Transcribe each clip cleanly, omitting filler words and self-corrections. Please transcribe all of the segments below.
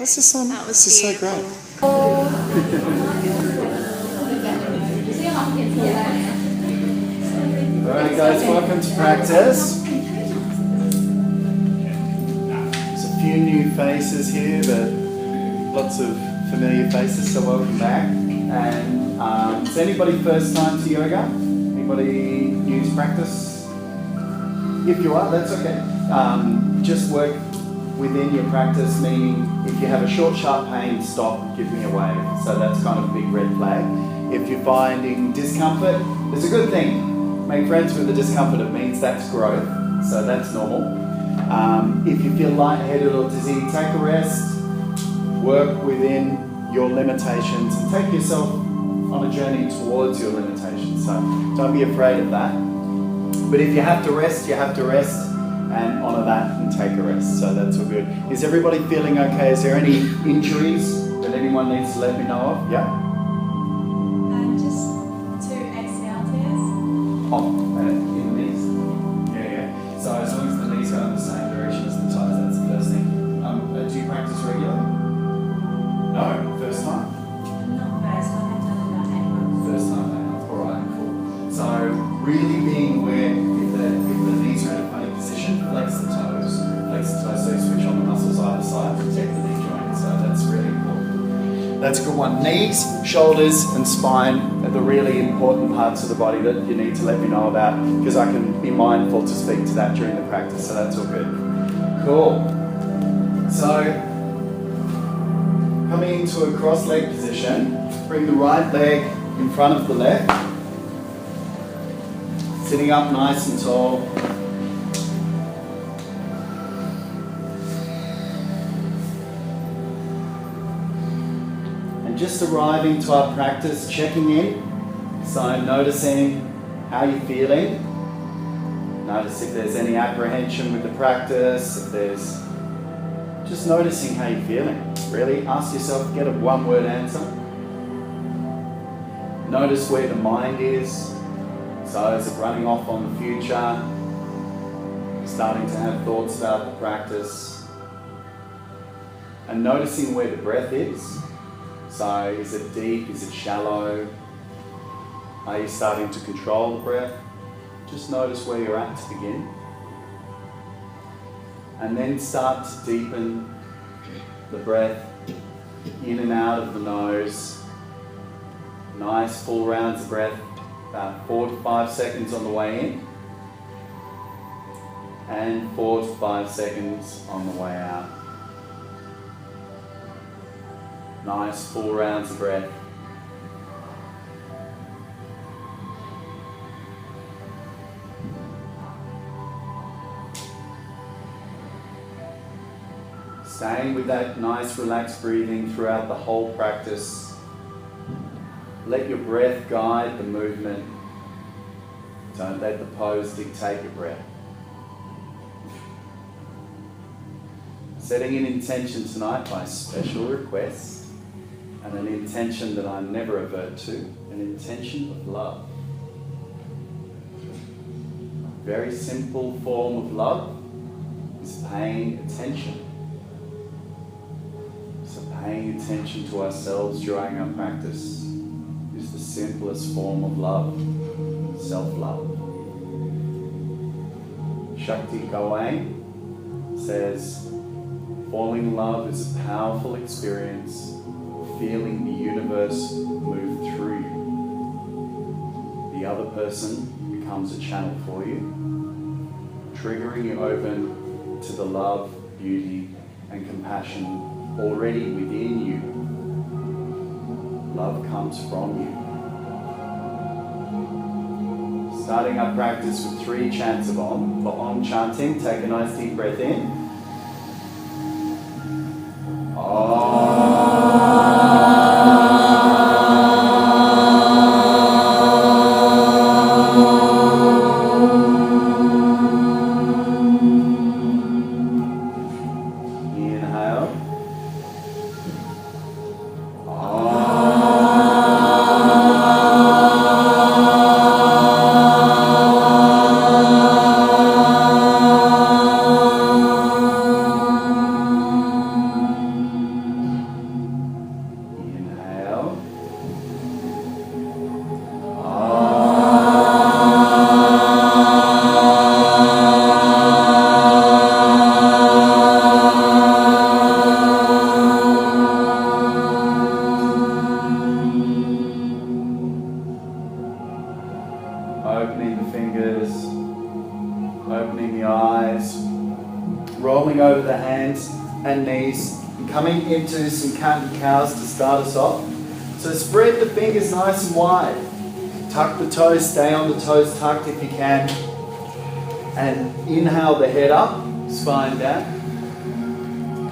This is so great. Alright guys, welcome to practice. There's a few new faces here, but lots of familiar faces, so welcome back. And is anybody first time to yoga? Anybody new to practice? If you are, that's okay. Just work within your practice, meaning if you have a short, sharp pain, stop, give me a wave. So that's kind of a big red flag. If you're finding discomfort, it's a good thing. Make friends with the discomfort, it means that's growth. So that's normal. If you feel lightheaded or dizzy, take a rest, work within your limitations and take yourself on a journey towards your limitations. So don't be afraid of that. But if you have to rest, you have to rest. And honour that and take a rest. So that's all good. Is everybody feeling okay? Is there any injuries that anyone needs to let me know of? Yeah? Just 2 exhale tears. Oh, in the knees? Yeah. So as long as the knees go in the same direction as the toes, that's the first thing. Do you practice regularly? No? First time? Not first, but I've done about 8 months. First time, 8 months. Alright, cool. So really being aware if the knees are in a funny position, flex the toes so you switch on the muscles either side, protect the knee joint, so that's really important. That's a good one. Knees, shoulders and spine are the really important parts of the body that you need to let me know about, because I can be mindful to speak to that during the practice, so that's all good. Cool. So, coming into a cross leg position, bring the right leg in front of the left, sitting up nice and tall. Just arriving to our practice, checking in, so noticing how you're feeling. Notice if there's any apprehension with the practice, if there's just noticing how you're feeling. Really ask yourself, get a one-word answer. Notice where the mind is. So is it running off on the future? Starting to have thoughts about the practice. And noticing where the breath is. So is it deep, is it shallow? Are you starting to control the breath? Just notice where you're at to begin. And then start to deepen the breath in and out of the nose. Nice full rounds of breath, about 4 to 5 seconds on the way in. And 4 to 5 seconds on the way out. Nice full rounds of breath. Staying with that nice relaxed breathing throughout the whole practice. Let your breath guide the movement. Don't let the pose dictate your breath. Setting an intention tonight by special request. And an intention that I never avert to, an intention of love. A very simple form of love is paying attention. So paying attention to ourselves during our practice is the simplest form of love, self-love. Shakti Gawain says, falling in love is a powerful experience, feeling the universe move through you. The other person becomes a channel for you, triggering you open to the love, beauty, and compassion already within you. Love comes from you. Starting our practice with 3 chants of Om. For Om chanting, take a nice deep breath in. And coming into some cat and cows to start us off. So spread the fingers nice and wide. Tuck the toes, stay on the toes tucked if you can. And inhale the head up, spine down.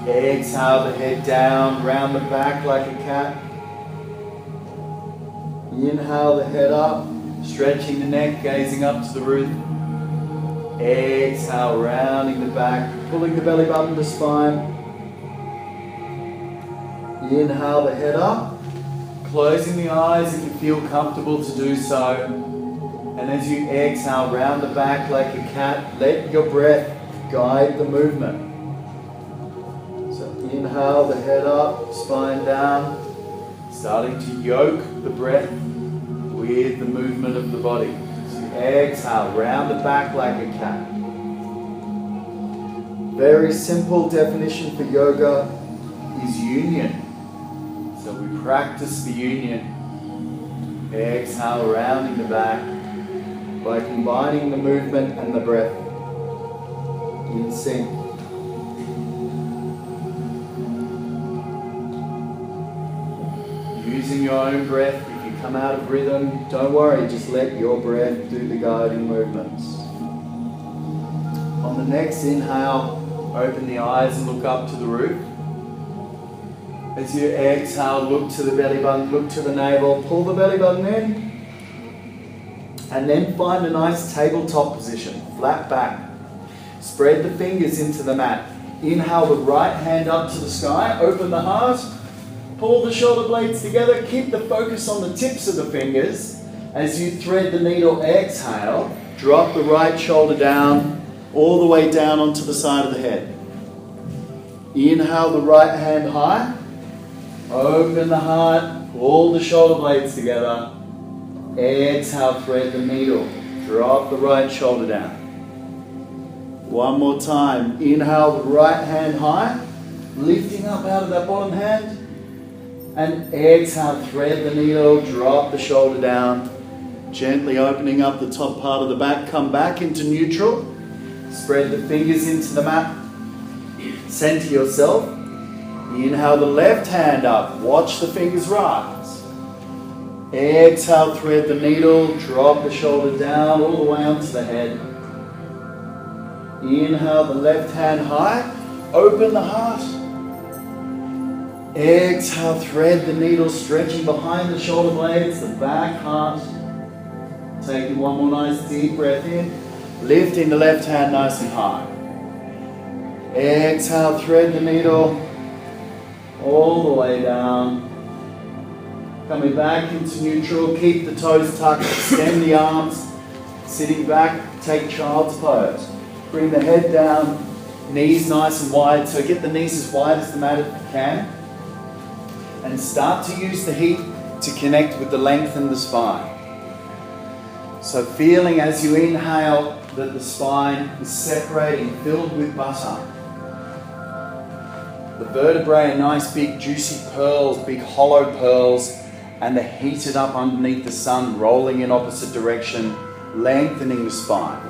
Exhale the head down, round the back like a cat. Inhale the head up, stretching the neck, gazing up to the roof. Exhale, rounding the back, pulling the belly button to spine. Inhale the head up, closing the eyes if you feel comfortable to do so. And as you exhale, round the back like a cat, let your breath guide the movement. So inhale the head up, spine down, starting to yoke the breath with the movement of the body. So exhale, round the back like a cat. Very simple definition for yoga is union. So we practice the union. Exhale, rounding the back by combining the movement and the breath in sync. Using your own breath. If you come out of rhythm, don't worry, just let your breath do the guiding movements. On the next inhale, open the eyes and look up to the roof. As you exhale, look to the belly button, look to the navel, pull the belly button in. And then find a nice tabletop position, flat back. Spread the fingers into the mat. Inhale the right hand up to the sky, open the heart. Pull the shoulder blades together, keep the focus on the tips of the fingers. As you thread the needle, exhale, drop the right shoulder down, all the way down onto the side of the head. Inhale the right hand high, open the heart, pull the shoulder blades together. Exhale, thread the needle, drop the right shoulder down. One more time, inhale the right hand high, lifting up out of that bottom hand. And exhale, thread the needle, drop the shoulder down. Gently opening up the top part of the back, come back into neutral. Spread the fingers into the mat. Center yourself. Inhale the left hand up, watch the fingers rise. Exhale, thread the needle, drop the shoulder down all the way onto the head. Inhale the left hand high, open the heart. Exhale, thread the needle, stretching behind the shoulder blades, the back heart. Taking one more nice deep breath in, lifting the left hand nice and high. Exhale, thread the needle, all the way down. Coming back into neutral, keep the toes tucked, extend the arms. Sitting back, take child's pose. Bring the head down, knees nice and wide, so get the knees as wide as the mat if you can. And start to use the heat to connect with the length in the spine. So feeling as you inhale that the spine is separating, filled with butter. The vertebrae are nice big juicy pearls, big hollow pearls, and they're heated up underneath the sun, rolling in opposite direction, lengthening the spine.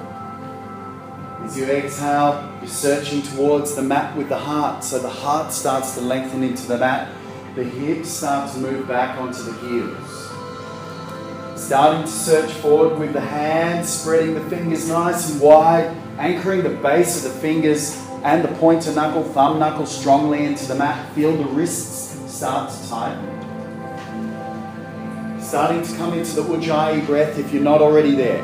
As you exhale, you're searching towards the mat with the heart, so the heart starts to lengthen into the mat. The hips start to move back onto the heels. Starting to search forward with the hands, spreading the fingers nice and wide, anchoring the base of the fingers and the pointer knuckle, thumb knuckle strongly into the mat. Feel the wrists start to tighten. Starting to come into the Ujjayi breath if you're not already there.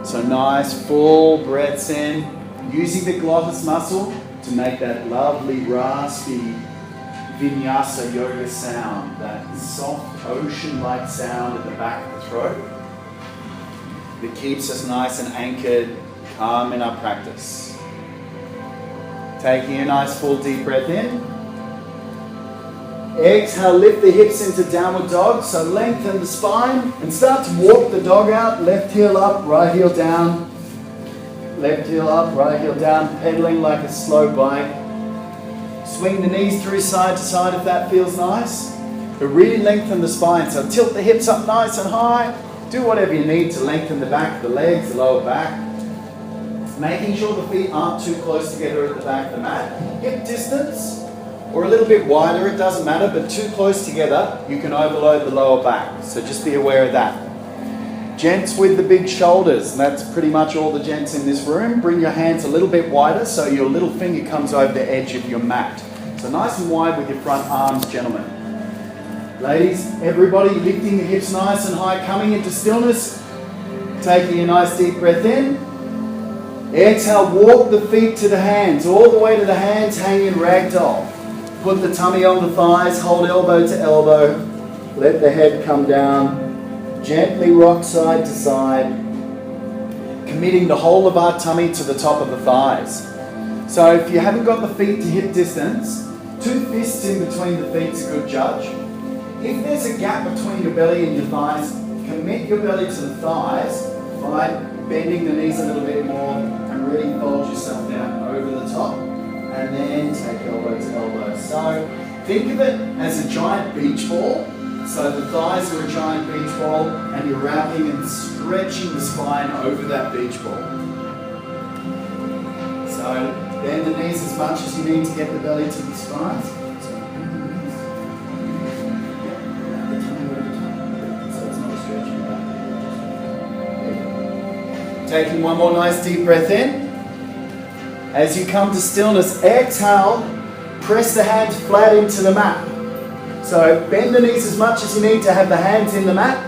So nice full breaths in, using the glottis muscle to make that lovely raspy vinyasa yoga sound, that soft ocean-like sound at the back of the throat that keeps us nice and anchored, calm in our practice. Taking a nice full deep breath in. Exhale, lift the hips into downward dog, so lengthen the spine and start to walk the dog out, left heel up, right heel down, left heel up, right heel down, pedaling like a slow bike. Swing the knees through side to side if that feels nice. But really lengthen the spine. So tilt the hips up nice and high. Do whatever you need to lengthen the back of the legs, the lower back. Making sure the feet aren't too close together at the back of the mat. Hip distance. or a little bit wider, it doesn't matter, but too close together, you can overload the lower back. So just be aware of that. Gents with the big shoulders, and that's pretty much all the gents in this room. Bring your hands a little bit wider so your little finger comes over the edge of your mat. So nice and wide with your front arms, gentlemen. Ladies, everybody lifting the hips nice and high, coming into stillness. Taking a nice deep breath in. Exhale, walk the feet to the hands, all the way to the hands, hang in ragdoll. Put the tummy on the thighs, hold elbow to elbow. Let the head come down. Gently rock side to side, committing the whole of our tummy to the top of the thighs. So if you haven't got the feet to hip distance, 2 fists in between the feet is a good judge. If there's a gap between your belly and your thighs, commit your belly to the thighs by bending the knees a little bit more and really fold yourself down over the top, and then take elbow to elbow. So think of it as a giant beach ball. So the thighs are a giant beach ball, and you're wrapping and stretching the spine over that beach ball. So bend the knees as much as you need to get the belly to the spine. So it's not stretching back. Taking one more nice deep breath in. As you come to stillness, exhale, press the hands flat into the mat. So bend the knees as much as you need to have the hands in the mat.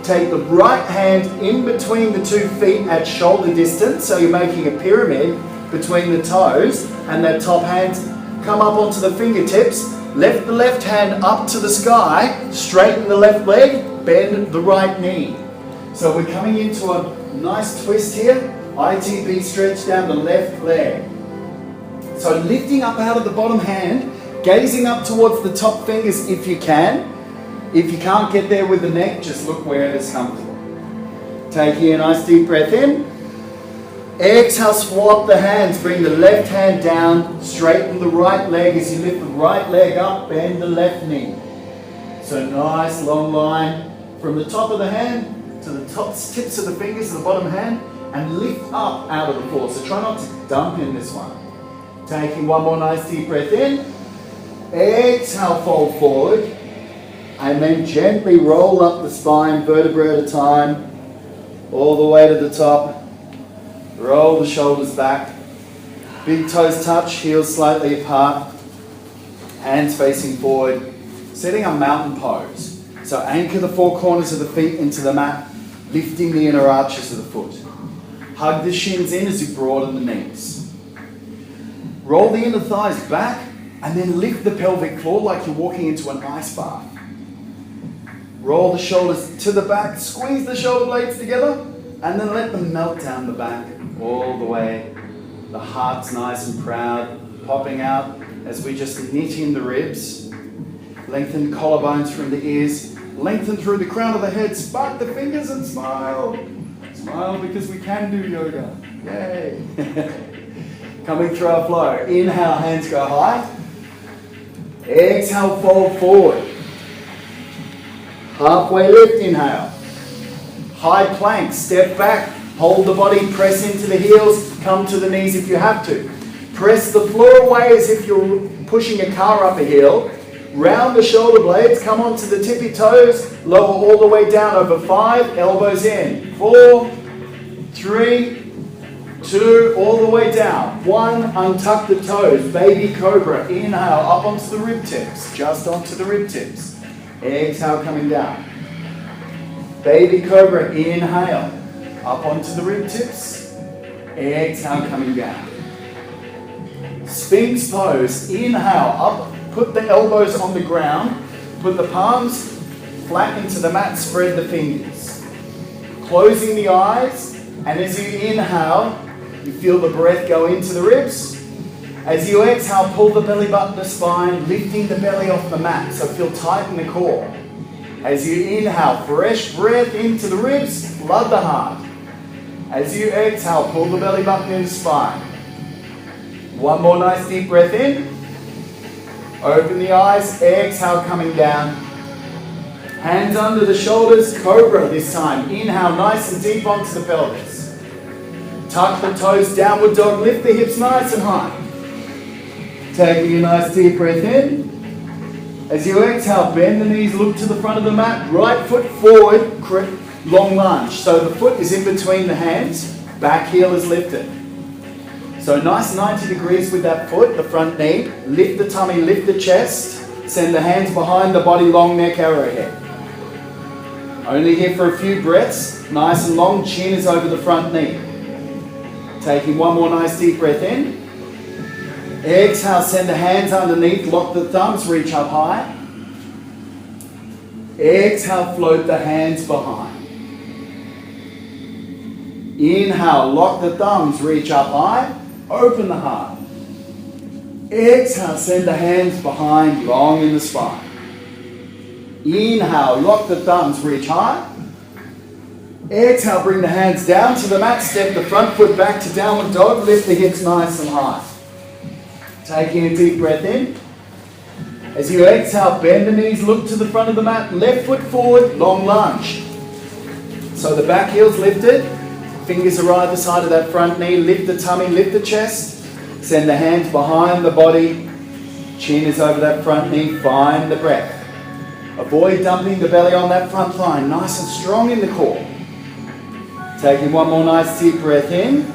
Take the right hand in between the 2 feet at shoulder distance, so you're making a pyramid between the toes, and that top hand come up onto the fingertips. Lift the left hand up to the sky, straighten the left leg, bend the right knee. So we're coming into a nice twist here, ITB stretch down the left leg. So lifting up out of the bottom hand, gazing up towards the top fingers if you can. If you can't get there with the neck, just look where it is comfortable. Taking a nice deep breath in. Exhale, swap the hands. Bring the left hand down. Straighten the right leg as you lift the right leg up. Bend the left knee. So nice long line from the top of the hand to the top tips of the fingers of the bottom hand, and lift up out of the floor. So try not to dump in this one. Taking one more nice deep breath in. Exhale, fold forward, and then gently roll up the spine, vertebra at a time, all the way to the top. Roll the shoulders back, big toes touch, heels slightly apart, hands facing forward, setting a mountain pose. So anchor the 4 corners of the feet into the mat, lifting the inner arches of the foot. Hug the shins in as you broaden the knees. Roll the inner thighs back, and then lift the pelvic floor like you're walking into an ice bath. Roll the shoulders to the back, squeeze the shoulder blades together, and then let them melt down the back all the way. The heart's nice and proud, popping out as we just knit in the ribs. Lengthen collarbones from the ears, lengthen through the crown of the head, spark the fingers and smile. Smile because we can do yoga. Yay! Coming through our flow. Inhale, hands go high. Exhale, fold forward. Halfway lift, inhale. High plank, step back. Hold the body, press into the heels. Come to the knees if you have to. Press the floor away as if you're pushing a car up a hill. Round the shoulder blades, come onto the tippy toes. Lower all the way down over 5, elbows in. 4, 3, 2, all the way down. 1, untuck the toes, baby cobra. Inhale, up onto the rib tips, just onto the rib tips. Exhale, coming down. Baby cobra, inhale, up onto the rib tips. Exhale, coming down. Sphinx pose, inhale, up, put the elbows on the ground, put the palms flat into the mat, spread the fingers. Closing the eyes, and as you inhale, you feel the breath go into the ribs. As you exhale, pull the belly button to spine, lifting the belly off the mat, so feel tight in the core. As you inhale, fresh breath into the ribs, flood the heart. As you exhale, pull the belly button into spine. One more nice deep breath in. Open the eyes, exhale, coming down. Hands under the shoulders, cobra this time. Inhale, nice and deep onto the pelvis. Tuck the toes, downward dog, lift the hips nice and high. Taking a nice deep breath in. As you exhale, bend the knees, look to the front of the mat. Right foot forward, long lunge. So the foot is in between the hands, back heel is lifted. So nice 90 degrees with that foot, the front knee. Lift the tummy, lift the chest. Send the hands behind the body, long neck, arrowhead. Only here for a few breaths. Nice and long, chin is over the front knee. Taking one more nice deep breath in. Exhale, send the hands underneath, lock the thumbs, reach up high. Exhale, float the hands behind. Inhale, lock the thumbs, reach up high, open the heart. Exhale, send the hands behind, long in the spine. Inhale, lock the thumbs, reach high. Exhale, bring the hands down to the mat, step the front foot back to downward dog, lift the hips nice and high. Taking a deep breath in. As you exhale, bend the knees, look to the front of the mat, left foot forward, long lunge. So the back heel's lifted, fingers are either side of that front knee, lift the tummy, lift the chest, send the hands behind the body, chin is over that front knee, find the breath. Avoid dumping the belly on that front thigh, nice and strong in the core. Taking one more nice deep breath in.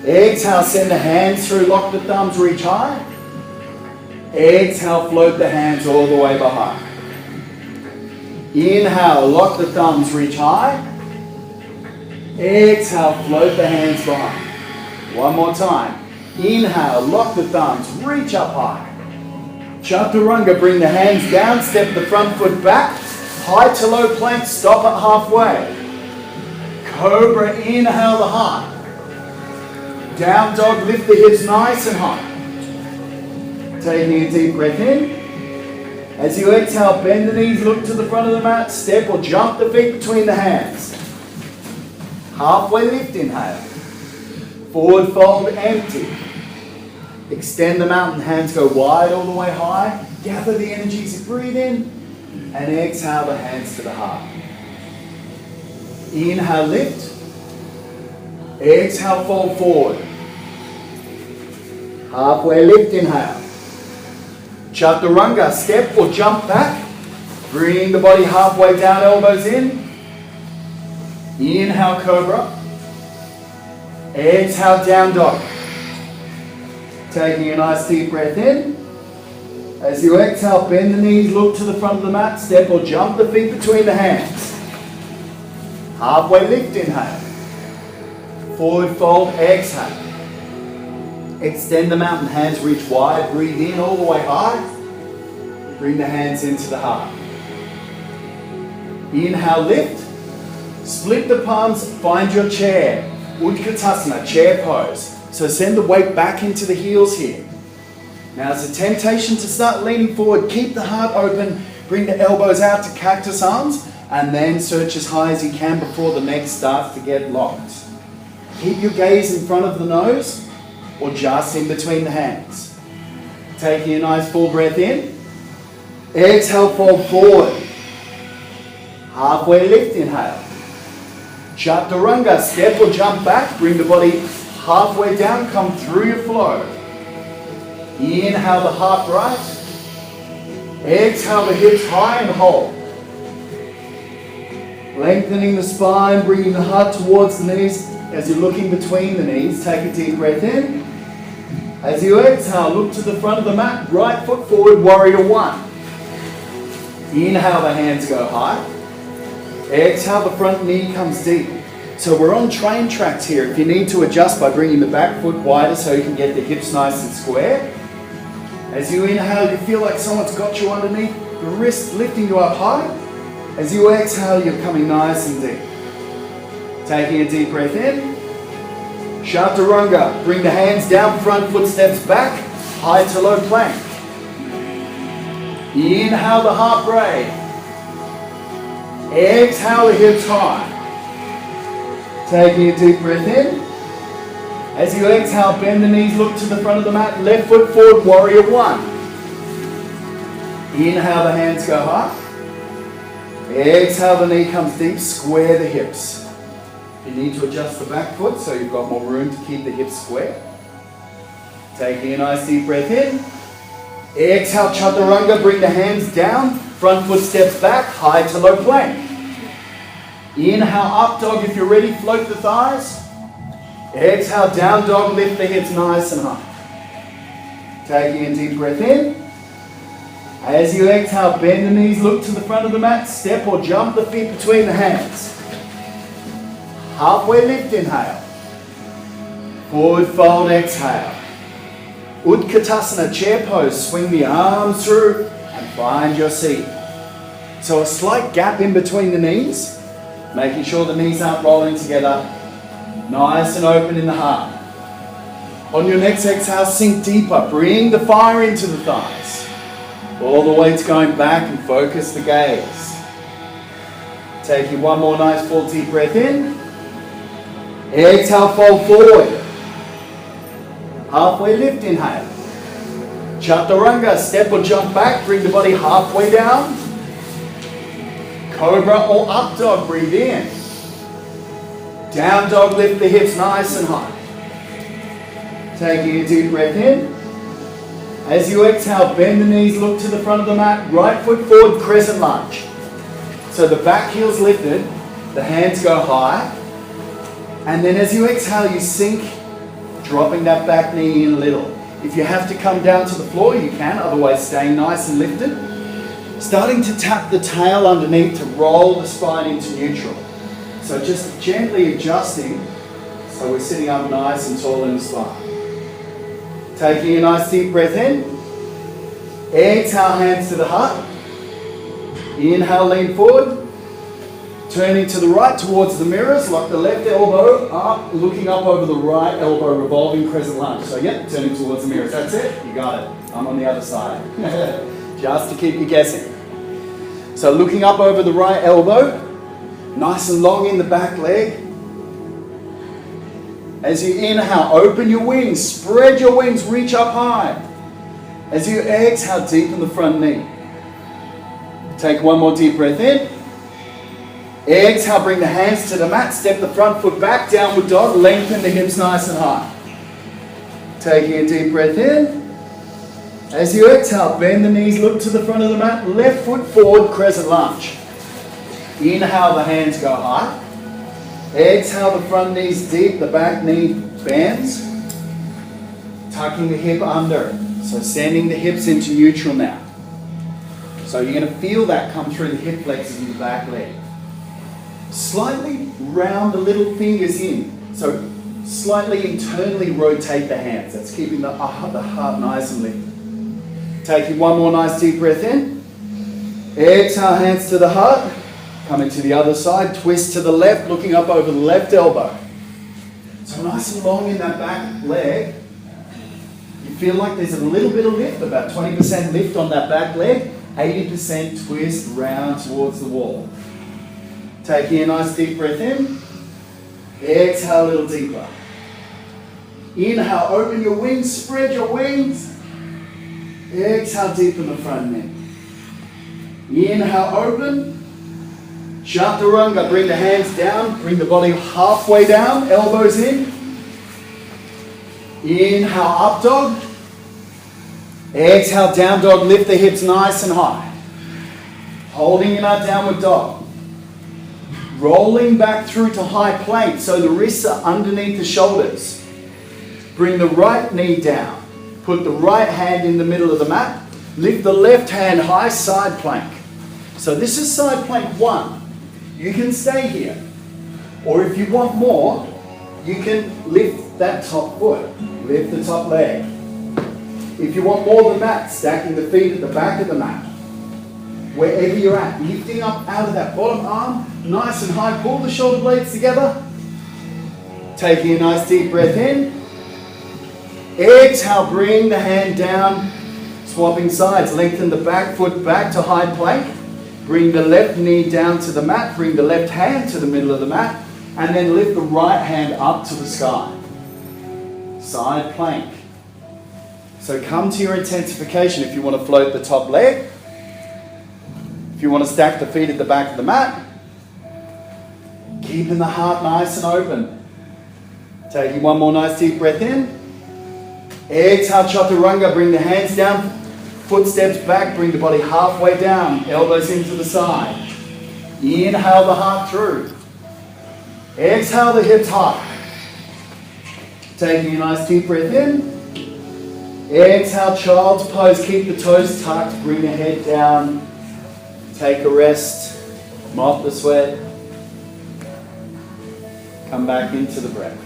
Exhale, send the hands through, lock the thumbs, reach high. Exhale, float the hands all the way behind. Inhale, lock the thumbs, reach high. Exhale, float the hands behind. One more time. Inhale, lock the thumbs, reach up high. Chaturanga, bring the hands down, step the front foot back. High to low plank, stop at halfway. Cobra, inhale the heart. Down dog, lift the hips nice and high. Taking a deep breath in. As you exhale, bend the knees, look to the front of the mat, step or jump the feet between the hands. Halfway lift, inhale. Forward fold, empty. Extend the mountain, hands go wide all the way high. Gather the energy as you breathe in. And exhale the hands to the heart. Inhale, lift. Exhale, fold forward. Halfway lift, inhale. Chaturanga, step or jump back. Bring the body halfway down, elbows in. Inhale, cobra. Exhale, down dog. Taking a nice deep breath in. As you exhale, bend the knees, look to the front of the mat, step or jump the feet between the hands. Halfway lift, inhale. Forward fold, exhale. Extend the mountain, hands reach wide, breathe in all the way high. Bring the hands into the heart. Inhale, lift. Split the palms, find your chair. Utkatasana, chair pose. So send the weight back into the heels here. Now it's a temptation to start leaning forward. Keep the heart open. Bring the elbows out to cactus arms. And then search as high as you can before the neck starts to get locked. Keep your gaze in front of the nose or just in between the hands. Taking a nice full breath in. Exhale, fold forward. Halfway lift, inhale. Chaturanga, step or jump back. Bring the body halfway down, come through your flow. Inhale the heart right. Exhale the hips high and hold. Lengthening the spine, bringing the heart towards the knees. As you're looking between the knees, take a deep breath in. As you exhale, look to the front of the mat, right foot forward, warrior one. Inhale, the hands go high. Exhale, the front knee comes deep. So we're on train tracks here. If you need to adjust by bringing the back foot wider so you can get the hips nice and square. As you inhale, you feel like someone's got you underneath, the wrist lifting you up high. As you exhale, you're coming nice and deep. Taking a deep breath in. Chaturanga, bring the hands down, front foot steps back, high to low plank. Inhale the heart braid. Exhale the hips high. Taking a deep breath in. As you exhale, bend the knees, look to the front of the mat, left foot forward, warrior one. Inhale, the hands go high. Exhale, the knee comes deep, square the hips. You need to adjust the back foot so you've got more room to keep the hips square. Taking a nice deep breath in. Exhale, chaturanga, bring the hands down. Front foot steps back, high to low plank. Inhale, up dog. If you're ready, float the thighs. Exhale, down dog, lift the hips nice and high. Taking a deep breath in. As you exhale, bend the knees, look to the front of the mat, step or jump the feet between the hands. Halfway lift, inhale. Forward fold, exhale. Utkatasana, chair pose, swing the arms through and find your seat. So a slight gap in between the knees, making sure the knees aren't rolling together. Nice and open in the heart. On your next exhale, sink deeper. Bring the fire into the thighs. All the weights going back and focus the gaze. Taking one more nice full deep breath in. Exhale, fold forward. Halfway lift, inhale. Chaturanga, step or jump back. Bring the body halfway down. Cobra or up dog, breathe in. Down dog, lift the hips nice and high. Taking a deep breath in. As you exhale, bend the knees, look to the front of the mat. Right foot forward, crescent lunge. So the back heel's lifted, the hands go high. And then as you exhale, you sink, dropping that back knee in a little. If you have to come down to the floor, you can, otherwise staying nice and lifted. Starting to tap the tail underneath to roll the spine into neutral. So just gently adjusting so we're sitting up nice and tall in the spine. Taking a nice deep breath in. Exhale, hands to the heart. Inhale, lean forward. Turning to the right towards the mirrors, lock the left elbow up, looking up over the right elbow, revolving crescent lunge. So yep, turning towards the mirrors. That's it, you got it. I'm on the other side. Just to keep you guessing. So looking up over the right elbow, nice and long in the back leg. As you inhale, open your wings, spread your wings, reach up high. As you exhale, deepen the front knee. Take one more deep breath in. Exhale, bring the hands to the mat, step the front foot back, downward dog, lengthen the hips nice and high. Taking a deep breath in. As you exhale, bend the knees, look to the front of the mat, left foot forward, crescent lunge. Inhale, the hands go high. Exhale, the front knee's deep, the back knee bends. Tucking the hip under. So sending the hips into neutral now. So you're going to feel that come through the hip flexors in the back leg. Slightly round the little fingers in. So slightly internally rotate the hands. That's keeping the heart nice and lifted. Taking one more nice deep breath in. Exhale, hands to the heart. Coming to the other side, twist to the left, looking up over the left elbow. So nice and long in that back leg. You feel like there's a little bit of lift, about 20% lift on that back leg, 80% twist round towards the wall. Taking a nice deep breath in. Exhale a little deeper. Inhale, open your wings, spread your wings. Exhale, deepen the front knee. Inhale, open. Chaturanga, bring the hands down, bring the body halfway down, elbows in. Inhale, up dog. Exhale, down dog, lift the hips nice and high. Holding in our downward dog. Rolling back through to high plank so the wrists are underneath the shoulders. Bring the right knee down. Put the right hand in the middle of the mat. Lift the left hand high, side plank. So this is side plank 1. You can stay here. Or if you want more, you can lift that top foot. Lift the top leg. If you want more than that, stacking the feet at the back of the mat. Wherever you're at, lifting up out of that bottom arm, nice and high, pull the shoulder blades together. Taking a nice deep breath in. Exhale, bring the hand down, swapping sides, lengthen the back foot back to high plank. Bring the left knee down to the mat, bring the left hand to the middle of the mat, and then lift the right hand up to the sky. Side plank. So come to your intensification if you want to float the top leg. If you want to stack the feet at the back of the mat. Keeping the heart nice and open. Taking one more nice deep breath in. Exhale, chaturanga, bring the hands down, footsteps back, bring the body halfway down, elbows into the side. Inhale the heart through. Exhale the hips high. Taking a nice deep breath in. Exhale, child's pose, keep the toes tucked, bring the head down. Take a rest, mop the sweat. Come back into the breath.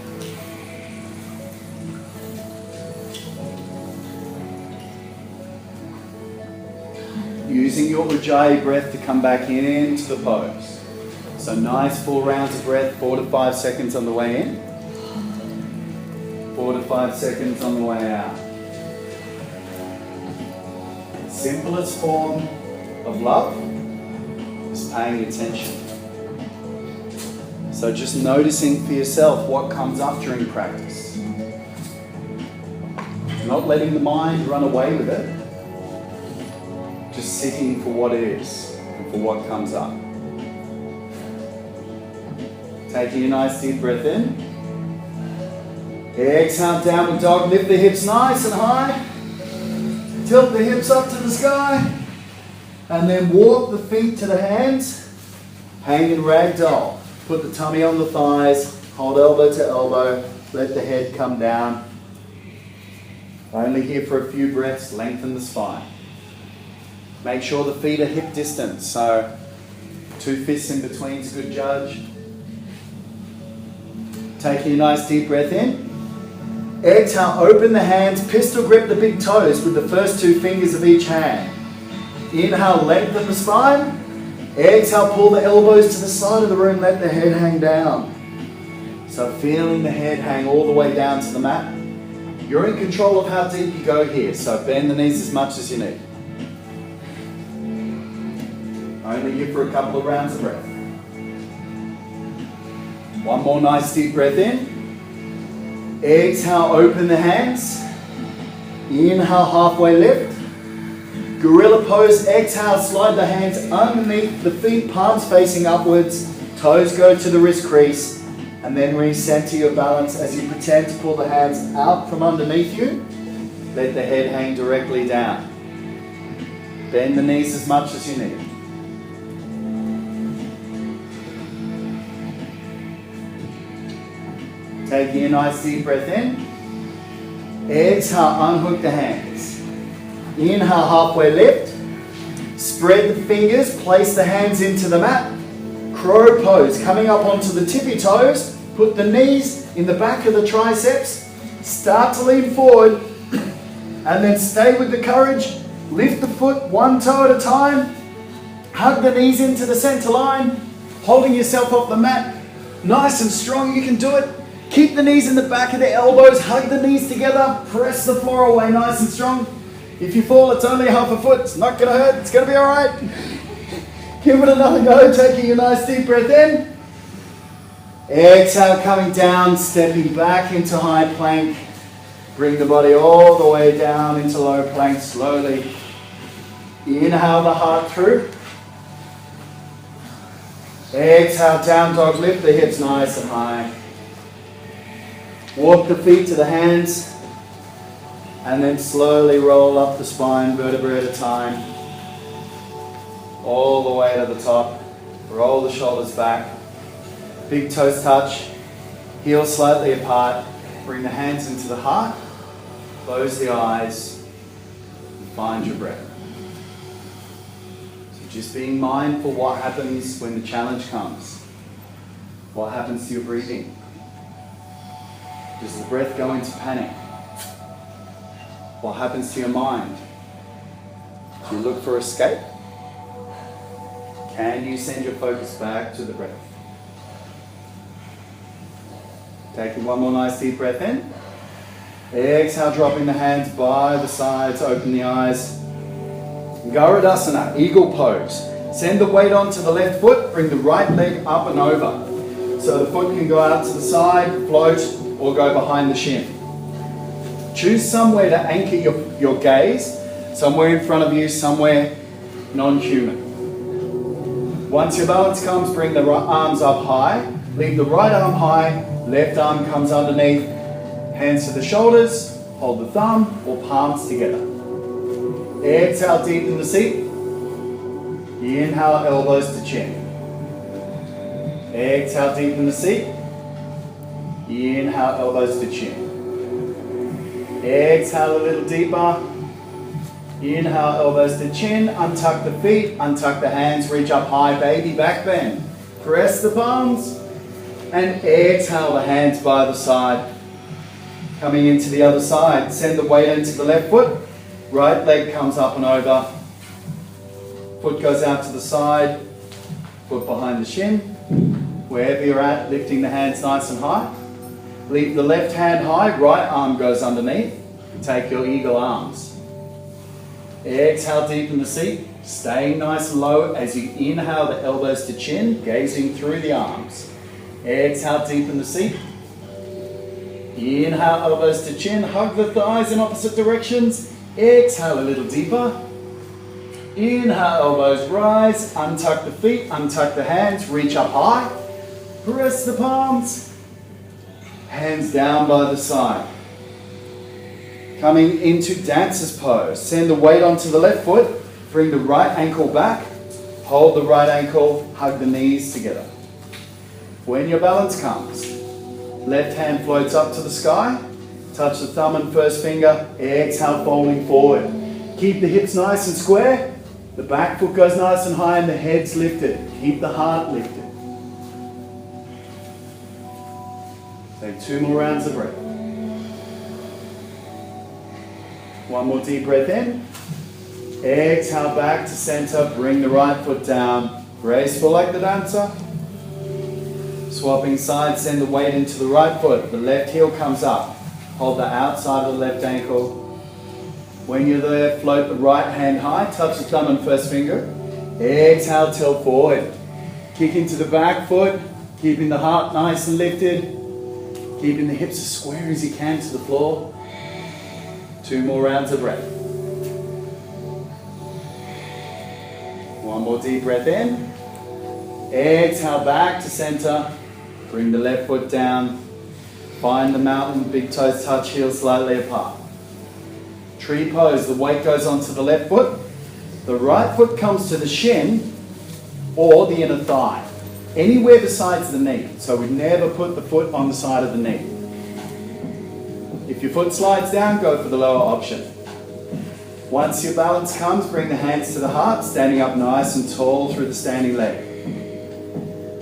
Using your Ujjayi breath to come back into the pose. So nice full rounds of breath, 4 to 5 seconds on the way in. 4 to 5 seconds on the way out. Simplest form of love is paying attention. So just noticing for yourself what comes up during practice. Not letting the mind run away with it. Just sitting for what it is and for what comes up. Taking a nice deep breath in. Exhale, downward dog. Lift the hips nice and high. Tilt the hips up to the sky. And then walk the feet to the hands. Hang in ragdoll. Put the tummy on the thighs. Hold elbow to elbow. Let the head come down. Only here for a few breaths. Lengthen the spine. Make sure the feet are hip distance. So 2 fists in between is a good judge. Taking a nice deep breath in. Exhale, open the hands, pistol grip the big toes with the first 2 fingers of each hand. Inhale, lengthen the spine. Exhale, pull the elbows to the side of the room, let the head hang down. So feeling the head hang all the way down to the mat. You're in control of how deep you go here, so bend the knees as much as you need. Only here for a couple of rounds of breath. One more nice deep breath in. Exhale, open the hands. Inhale, halfway lift. Gorilla pose, exhale, slide the hands underneath the feet, palms facing upwards. Toes go to the wrist crease. And then recenter your balance as you pretend to pull the hands out from underneath you. Let the head hang directly down. Bend the knees as much as you need. Taking a nice deep breath in. Exhale, unhook the hands. Inhale, halfway lift. Spread the fingers, place the hands into the mat. Crow pose, coming up onto the tippy toes. Put the knees in the back of the triceps. Start to lean forward. And then stay with the courage. Lift the foot 1 toe at a time. Hug the knees into the center line. Holding yourself off the mat. Nice and strong, you can do it. Keep the knees in the back of the elbows, hug the knees together, press the floor away nice and strong. If you fall, it's only half a foot, it's not going to hurt, it's going to be alright. Give it another go, taking a nice deep breath in. Exhale, coming down, stepping back into high plank. Bring the body all the way down into low plank slowly. Inhale the heart through. Exhale, down dog, lift the hips nice and high. Walk the feet to the hands and then slowly roll up the spine, vertebra at a time. All the way to the top. Roll the shoulders back. Big toes touch. Heels slightly apart. Bring the hands into the heart. Close the eyes. And find your breath. So just being mindful what happens when the challenge comes. What happens to your breathing? Does the breath go into panic? What happens to your mind? Do you look for escape? Can you send your focus back to the breath? Taking one more nice deep breath in. Exhale, dropping the hands by the sides, open the eyes. Garudasana, eagle pose. Send the weight onto the left foot, bring the right leg up and over. So the foot can go out to the side, float, or go behind the shin. Choose somewhere to anchor your gaze, somewhere in front of you, somewhere non-human. Once your balance comes, bring the right arms up high, leave the right arm high, left arm comes underneath, hands to the shoulders, Hold the thumb or palms together. Exhale, deepen the seat. Inhale, elbows to chin. Exhale, deepen the seat. Inhale, elbows to chin. Exhale a little deeper. Inhale, elbows to chin. Untuck the feet, untuck the hands, reach up high, baby back bend. Press the palms. And exhale the hands by the side. Coming into the other side. Send the weight into the left foot. Right leg comes up and over. Foot goes out to the side. Foot behind the shin. Wherever you're at, lifting the hands nice and high. Leave the left hand high. Right arm goes underneath. Take your eagle arms. Exhale, deepen the seat. Staying nice and low as you inhale the elbows to chin, gazing through the arms. Exhale, deepen the seat. Inhale, elbows to chin. Hug the thighs in opposite directions. Exhale a little deeper. Inhale, elbows rise. Untuck the feet, untuck the hands. Reach up high. Press the palms. Hands down by the side. Coming into dancer's pose. Send the weight onto the left foot. Bring the right ankle back. Hold the right ankle. Hug the knees together. When your balance comes, left hand floats up to the sky. Touch the thumb and first finger. Exhale, folding forward. Keep the hips nice and square. The back foot goes nice and high and the head's lifted. Keep the heart lifted. Take 2 more rounds of breath. One more deep breath in. Exhale back to center. Bring the right foot down. Graceful like the dancer. Swapping sides, send the weight into the right foot. The left heel comes up. Hold the outside of the left ankle. When you're there, float the right hand high. Touch the thumb and first finger. Exhale, tilt forward. Kick into the back foot. Keeping the heart nice and lifted. Keeping the hips as square as you can to the floor. 2 more rounds of breath. One more deep breath in. Exhale back to center. Bring the left foot down. Find the mountain, big toes touch, heels slightly apart. Tree pose, the weight goes onto the left foot. The right foot comes to the shin or the inner thigh. Anywhere besides the knee. So we never put the foot on the side of the knee. If your foot slides down, go for the lower option. Once your balance comes, bring the hands to the heart, standing up nice and tall through the standing leg.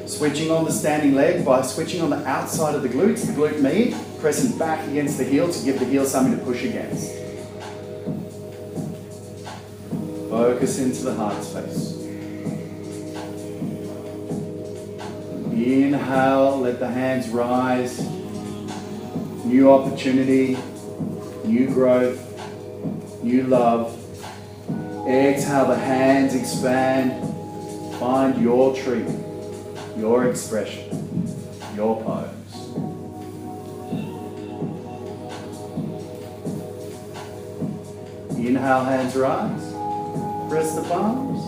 Switching on the standing leg by switching on the outside of the glutes, the glute med, pressing back against the heel to give the heel something to push against. Focus into the heart space. Inhale, let the hands rise. New opportunity, new growth, new love. Exhale, the hands expand. Find your tree, your expression, your pose. Inhale, hands rise. Press the palms.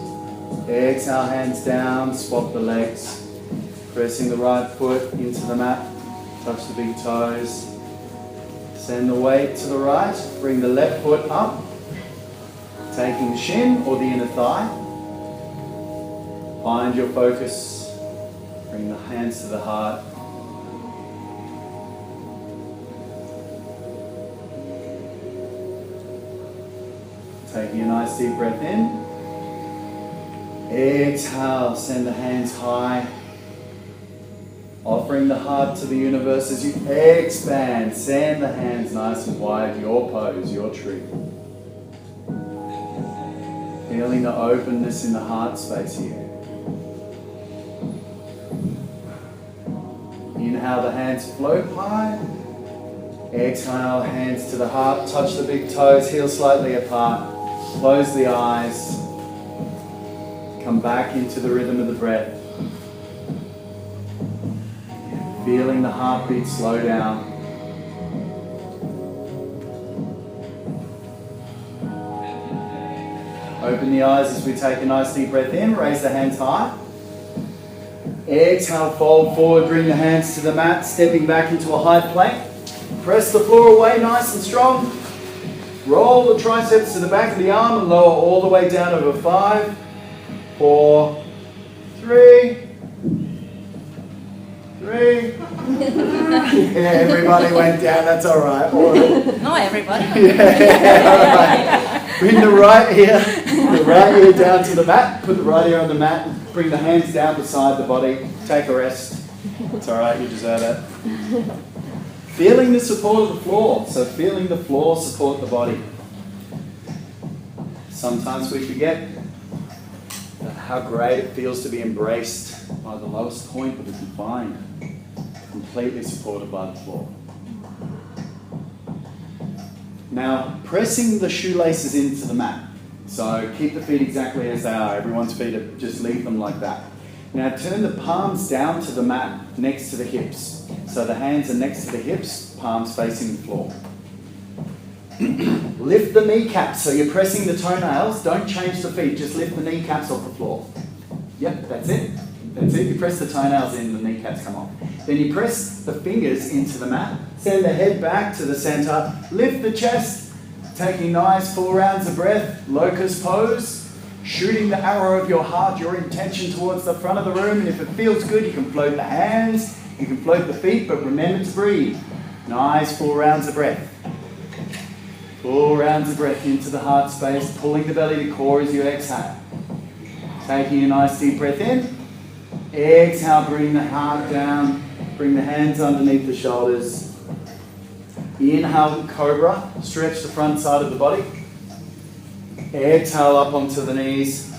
Exhale, hands down. Swap the legs. Pressing the right foot into the mat. Touch the big toes. Send the weight to the right. Bring the left foot up. Taking the shin or the inner thigh. Find your focus. Bring the hands to the heart. Taking a nice deep breath in. Exhale, send the hands high. Offering the heart to the universe as you expand. Send the hands nice and wide. Your pose, your tree. Feeling the openness in the heart space here. Inhale, the hands float high. Exhale, hands to the heart. Touch the big toes, heels slightly apart. Close the eyes. Come back into the rhythm of the breath. Feeling the heartbeat slow down. Open the eyes as we take a nice deep breath in. Raise the hands high. Exhale, fold forward. Bring the hands to the mat. Stepping back into a high plank. Press the floor away nice and strong. Roll the triceps to the back of the arm and lower all the way down over 5, 4, 3. Yeah, everybody went down, that's all right. All right. Not everybody. Yeah, all right. Bring the right ear down to the mat. Put the right ear on the mat. Bring the hands down beside the body. Take a rest. It's all right, you deserve it. Feeling the support of the floor. So feeling the floor support the body. Sometimes we forget how great it feels to be embraced by the lowest point that we can find. Completely supported by the floor. Now, pressing the shoelaces into the mat. So keep the feet exactly as they are. Everyone's feet are, just leave them like that. Now turn the palms down to the mat next to the hips. So the hands are next to the hips, palms facing the floor. Lift the kneecaps. So you're pressing the toenails. Don't change the feet. Just lift the kneecaps off the floor. Yep, that's it. That's it. You press the toenails in, the kneecaps come off. Then you press the fingers into the mat. Send the head back to the center. Lift the chest. Taking nice full rounds of breath. Locust pose. Shooting the arrow of your heart, your intention towards the front of the room. And if it feels good, you can float the hands. You can float the feet, but remember to breathe. Nice full rounds of breath. Full rounds of breath into the heart space. Pulling the belly to core as you exhale. Taking a nice deep breath in. Exhale, bring the heart down. Bring the hands underneath the shoulders. Inhale, cobra. Stretch the front side of the body. Exhale up onto the knees.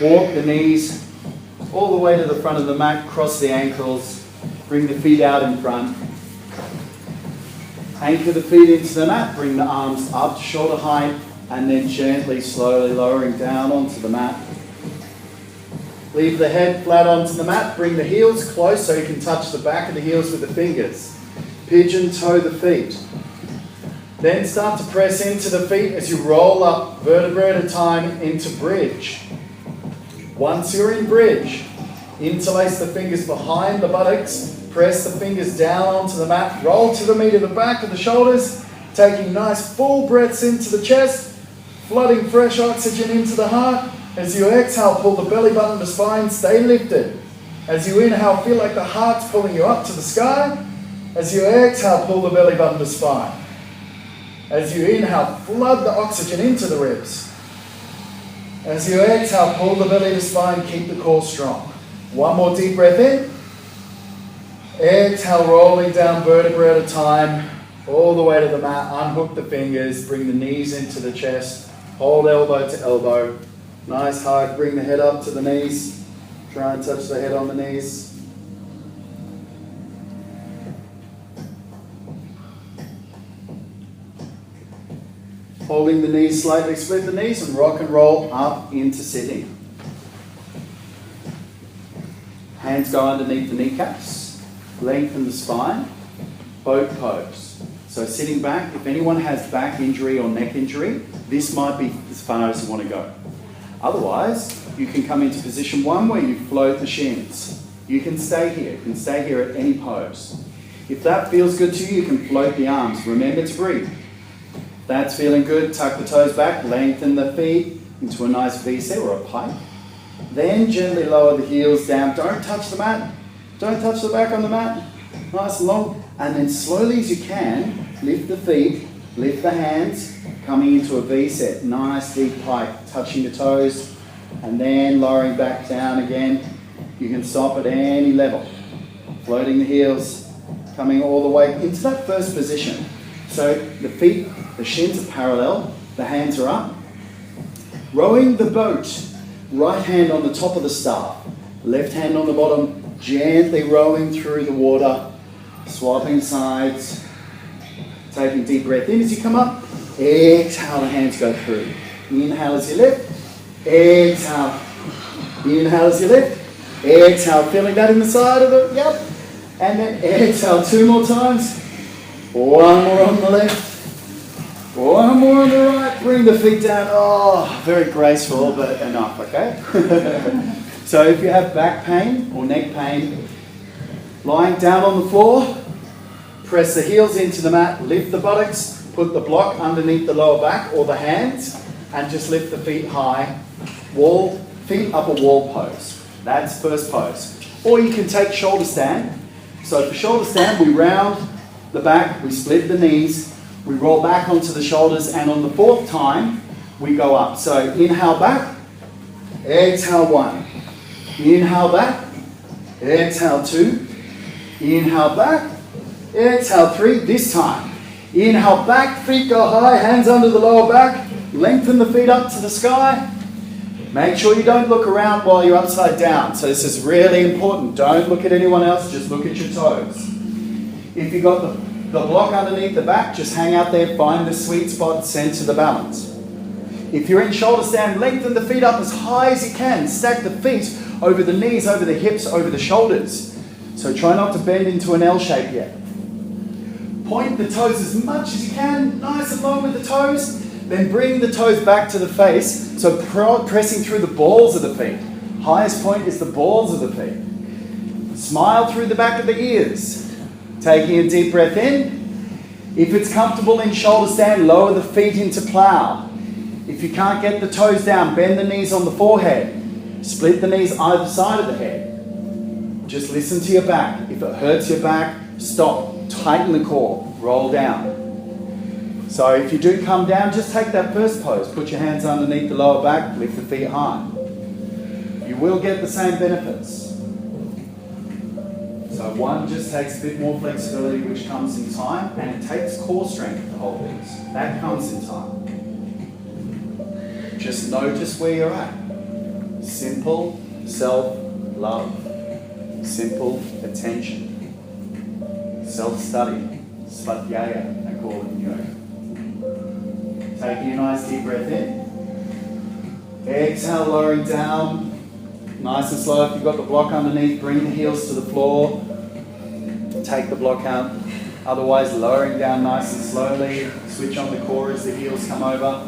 Walk the knees all the way to the front of the mat. Cross the ankles. Bring the feet out in front. Anchor the feet into the mat. Bring the arms up to shoulder height. And then gently, slowly lowering down onto the mat. Leave the head flat onto the mat. Bring the heels close so you can touch the back of the heels with the fingers. Pigeon toe the feet. Then start to press into the feet as you roll up vertebra at a time into bridge. Once you're in bridge, interlace the fingers behind the buttocks. Press the fingers down onto the mat. Roll to the meat of the back of the shoulders. Taking nice full breaths into the chest. Flooding fresh oxygen into the heart. As you exhale, pull the belly button to spine, stay lifted. As you inhale, feel like the heart's pulling you up to the sky. As you exhale, pull the belly button to spine. As you inhale, flood the oxygen into the ribs. As you exhale, pull the belly to spine, keep the core strong. One more deep breath in. Exhale, rolling down vertebra at a time, all the way to the mat. Unhook the fingers, bring the knees into the chest. Hold elbow to elbow. Nice hug, bring the head up to the knees. Try and touch the head on the knees. Holding the knees slightly, split the knees and rock and roll up into sitting. Hands go underneath the kneecaps. Lengthen the spine. Boat pose. So sitting back, if anyone has back injury or neck injury, this might be as far as you want to go. Otherwise, you can come into position 1 where you float the shins. You can stay here. You can stay here at any pose. If that feels good to you, you can float the arms. Remember to breathe. If that's feeling good, tuck the toes back, lengthen the feet into a nice V-sit or a pike. Then gently lower the heels down. Don't touch the mat. Don't touch the back on the mat. Nice and long. And then slowly as you can, lift the feet, lift the hands, coming into a V-set. Nice deep pike, touching the toes, and then lowering back down again. You can stop at any level. Floating the heels, coming all the way into that first position. So the feet, the shins are parallel, the hands are up. Rowing the boat, right hand on the top of the staff, left hand on the bottom, gently rowing through the water, swapping sides, taking deep breath in as you come up. Exhale, the hands go through. Inhale as you lift. Exhale. Inhale as you lift. Exhale, feeling that in the side of the, yep. And then exhale 2 more times. 1 more on the left. 1 more on the right. Bring the feet down. Oh, very graceful, but enough, okay? So if you have back pain or neck pain, lying down on the floor, Press the heels into the mat, lift the buttocks, put the block underneath the lower back or the hands, and just lift the feet high. Wall, feet up a wall pose. That's first pose. Or you can take shoulder stand. So for shoulder stand, we round the back, we split the knees, we roll back onto the shoulders, and on the fourth time, we go up. So inhale back, exhale one. Inhale back, exhale two. Inhale back, exhale three. This time, inhale back, feet go high, hands under the lower back, lengthen the feet up to the sky. Make sure you don't look around while you're upside down. So this is really important. Don't look at anyone else, just look at your toes. If you've got the block underneath the back, just hang out there, find the sweet spot, center the balance. If you're in shoulder stand, lengthen the feet up as high as you can. Stack the feet over the knees, over the hips, over the shoulders. So try not to bend into an L shape yet. Point the toes as much as you can, nice and long with the toes. Then bring the toes back to the face, so pressing through the balls of the feet. Highest point is the balls of the feet. Smile through the back of the ears. Taking a deep breath in. If it's comfortable in shoulder stand, lower the feet into plow. If you can't get the toes down, bend the knees on the forehead. Split the knees either side of the head. Just listen to your back. If it hurts your back, stop. Tighten the core. Roll down. So if you do come down, just take that first pose. Put your hands underneath the lower back, lift the feet high. You will get the same benefits. So one just takes a bit more flexibility, which comes in time, and it takes core strength to hold this. That comes in time. Just notice where you're at. Simple self-love. Simple attention. Self-study. Svadhyaya, I call it in yoga. Taking a nice deep breath in. Exhale, lowering down. Nice and slow. If you've got the block underneath, bring the heels to the floor. Take the block out. Otherwise, lowering down nice and slowly. Switch on the core as the heels come over.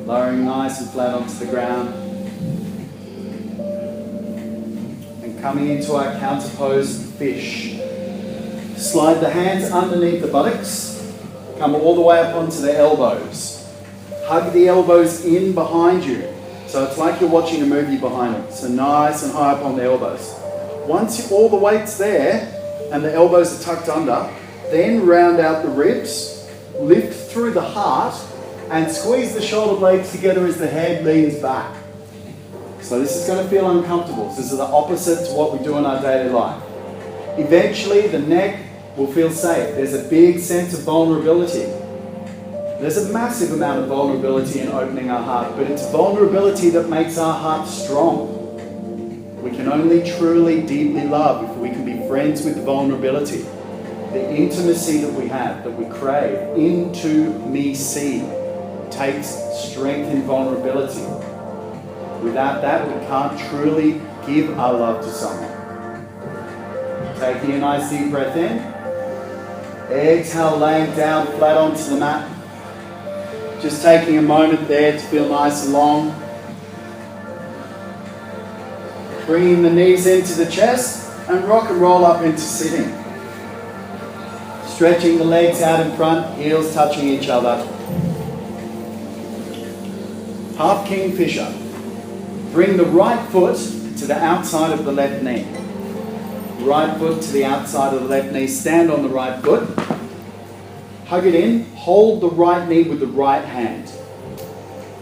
Lowering nice and flat onto the ground. And coming into our counter pose, fish. Slide the hands underneath the buttocks. Come all the way up onto the elbows. Hug the elbows in behind you. So it's like you're watching a movie behind it. So nice and high up on the elbows. Once all the weight's there and the elbows are tucked under, then round out the ribs, lift through the heart, and squeeze the shoulder blades together as the head leans back. So this is going to feel uncomfortable. This is the opposite to what we do in our daily life. Eventually the neck will feel safe. There's a big sense of vulnerability. There's a massive amount of vulnerability in opening our heart, but it's vulnerability that makes our heart strong. We can only truly, deeply love if we can be friends with the vulnerability, the intimacy that we have, that we crave. Intimacy takes strength in vulnerability. Without that, we can't truly give our love to someone. Taking a nice deep breath in. Exhale, laying down flat onto the mat. Just taking a moment there to feel nice and long. Bringing the knees into the chest and rock and roll up into sitting. Stretching the legs out in front, heels touching each other. Half kingfisher. Bring the right foot to the outside of the left knee. Right foot to the outside of the left knee. Stand on the right foot. Hug it in. Hold the right knee with the right hand.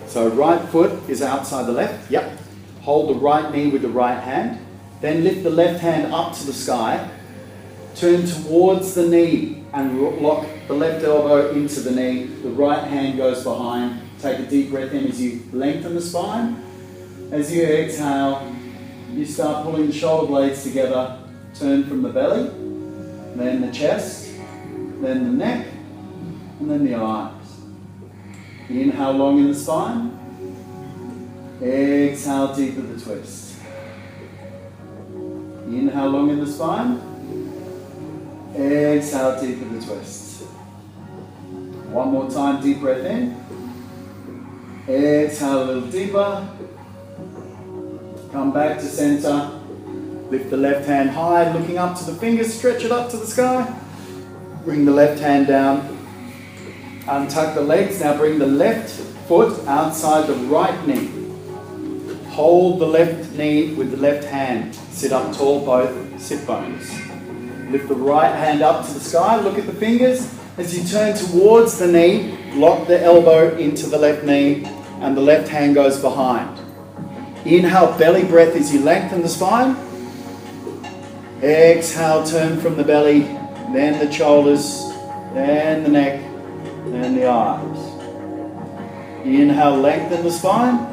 So right foot is outside the left. Yep. Hold the right knee with the right hand. Then lift the left hand up to the sky. Turn towards the knee and lock the left elbow into the knee. The right hand goes behind. Take a deep breath in as you lengthen the spine. As you exhale, you start pulling the shoulder blades together. Turn from the belly, then the chest, then the neck, and then the eyes. Inhale long in the spine. Exhale deep with the twist. Inhale long in the spine. Exhale deep with the twist. One more time, deep breath in. Exhale a little deeper. Come back to center. Lift the left hand high, looking up to the fingers, stretch it up to the sky. Bring the left hand down. Untuck the legs. Now bring the left foot outside the right knee. Hold the left knee with the left hand. Sit up tall, both sit bones. Lift the right hand up to the sky. Look at the fingers. As you turn towards the knee, lock the elbow into the left knee and the left hand goes behind. Inhale, belly breath as you lengthen the spine. Exhale, turn from the belly, then the shoulders, then the neck, then the arms. Inhale, lengthen the spine.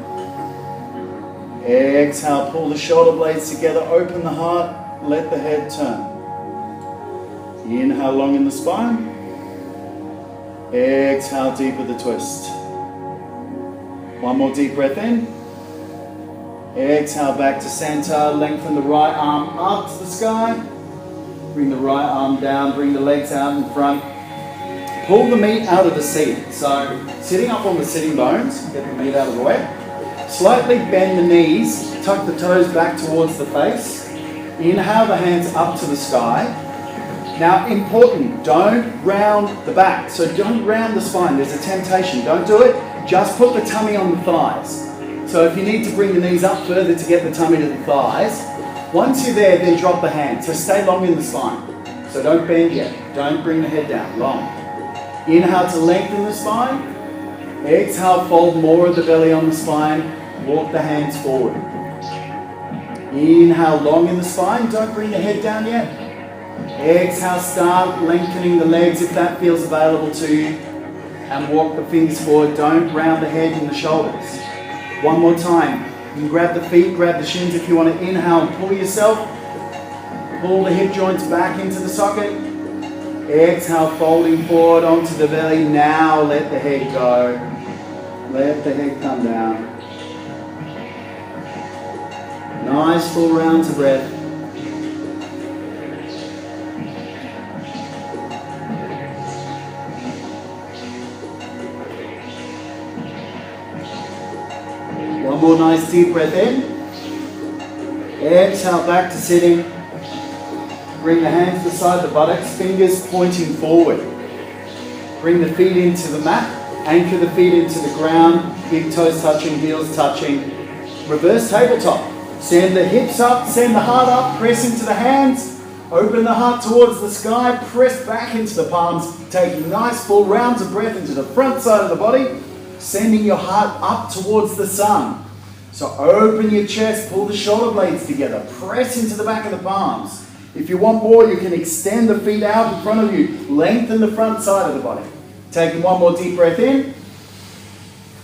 Exhale, pull the shoulder blades together, open the heart, let the head turn. Inhale, long in the spine. Exhale, deep with the twist. One more deep breath in. Exhale, back to center. Lengthen the right arm up to the sky. Bring the right arm down. Bring the legs out in front. Pull the meat out of the seat. So, sitting up on the sitting bones, get the meat out of the way. Slightly bend the knees. Tuck the toes back towards the face. Inhale the hands up to the sky. Now, important, don't round the back. So don't round the spine. There's a temptation. Don't do it. Just put the tummy on the thighs. So if you need to bring the knees up further to get the tummy to the thighs, once you're there, then drop the hands. So stay long in the spine. So don't bend yet. Don't bring the head down. Long. Inhale to lengthen the spine. Exhale, fold more of the belly on the spine. Walk the hands forward. Inhale, long in the spine. Don't bring the head down yet. Exhale, start lengthening the legs if that feels available to you. And walk the fingers forward. Don't round the head and the shoulders. One more time. You can grab the feet, grab the shins if you want to inhale and pull yourself. Pull the hip joints back into the socket. Exhale, folding forward onto the belly. Now let the head go. Let the head come down. Nice full rounds of breath. One more nice deep breath in. Exhale, back to sitting. Bring the hands beside the buttocks, fingers pointing forward. Bring the feet into the mat. Anchor the feet into the ground. Big toes touching, heels touching. Reverse tabletop. Send the hips up, send the heart up, press into the hands. Open the heart towards the sky, press back into the palms. Take nice full rounds of breath into the front side of the body. Sending your heart up towards the sun. So open your chest, pull the shoulder blades together, press into the back of the palms. If you want more, you can extend the feet out in front of you, lengthen the front side of the body. Taking one more deep breath in.